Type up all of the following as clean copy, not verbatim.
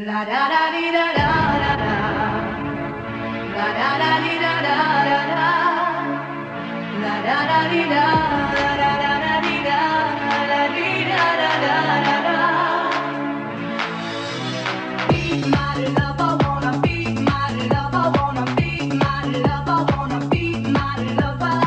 La da da di da da da da. La da da di da da da da. La da da di da da da da di da da di da da da da. Be my love, I wanna be my love, I wanna be my love, I wanna be my lover.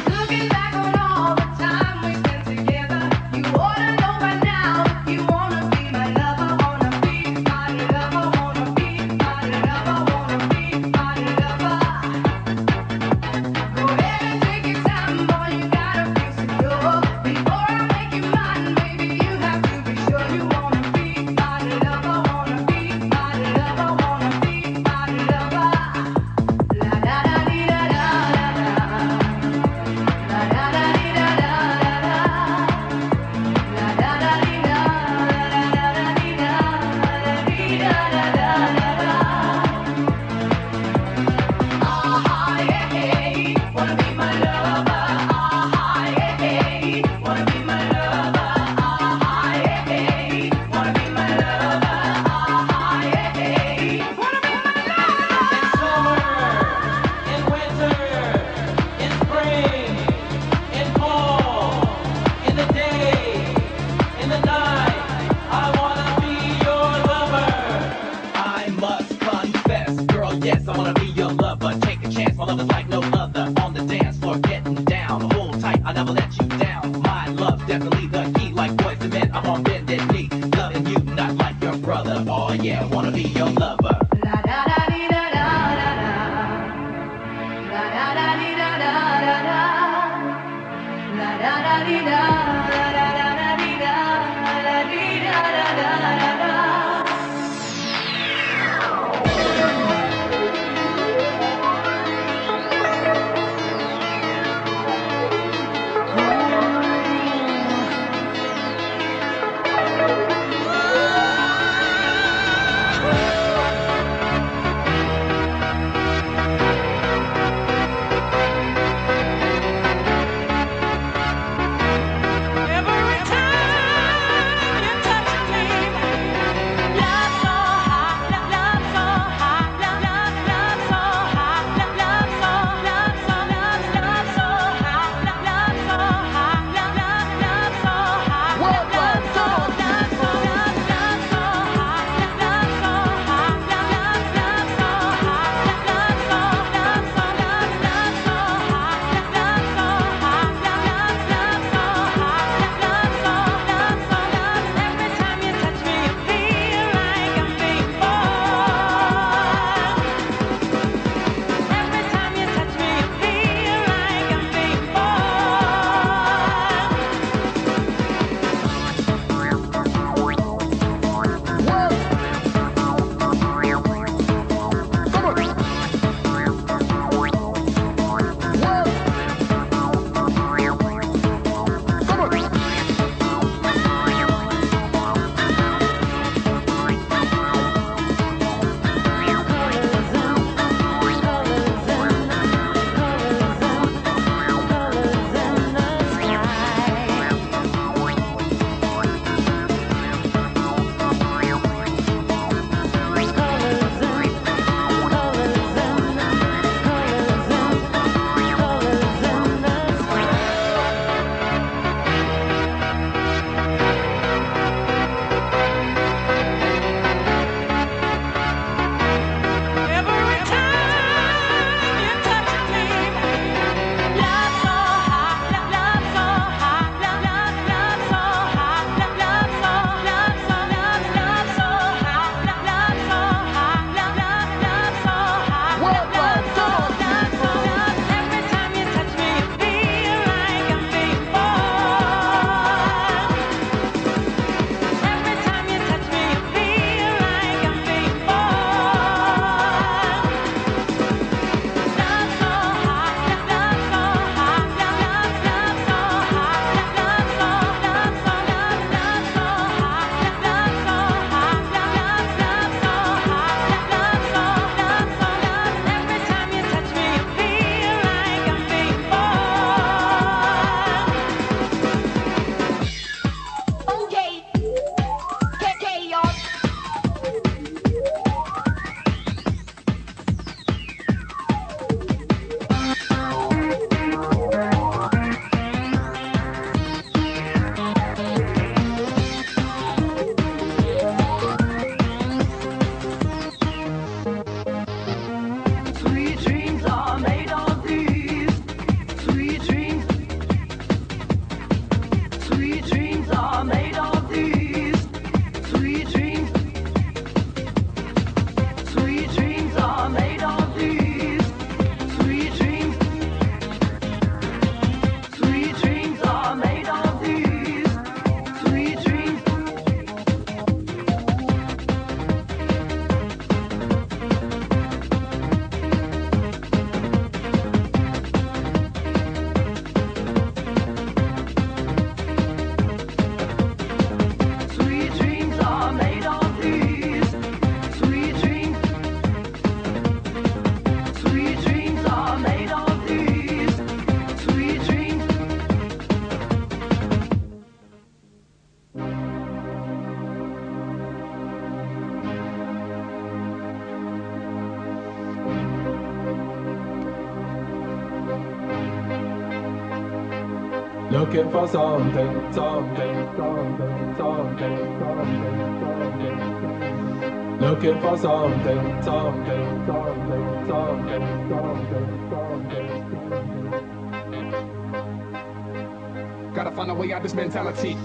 Looking back on all the time we spent together, you ought to know by now. You wanna be my lover, wanna be my lover, wanna be my lover, wanna be my lover. Go ahead and take your time, boy, you gotta feel secure. Before I make you mine, baby, you have to be sure you wanna be my lover, wanna be my lover, wanna be my lover. La da da dee da da da da. La da da dee da da da da. La da da dee da da da da dee da dee da da da da. Ah yeah, hey, wanna be my lover. Ah yeah, hey, wanna be my lover. Ah yeah, hey, wanna be my lover. Ah yeah, hey, wanna be my lover. Summer, in winter, in spring, in fall, in the day, in the night, I wanna be your lover. I must confess, girl, yes, I wanna be your lover. Take a chance, my love is like no other. On the dance floor, getting down, hold tight, I'll never let you down. My love, definitely the key, like boys to men, I'm on bended knee. Loving you, not like your brother. Oh yeah, wanna be your lover. La da da dee da da da da. La da da dee da da da da. La da da dee da da da da dee da da dee da da da da. Looking for something, something, something, something, something, something. Looking for something, something, something, something, something, something. Gotta find a way out this mentality.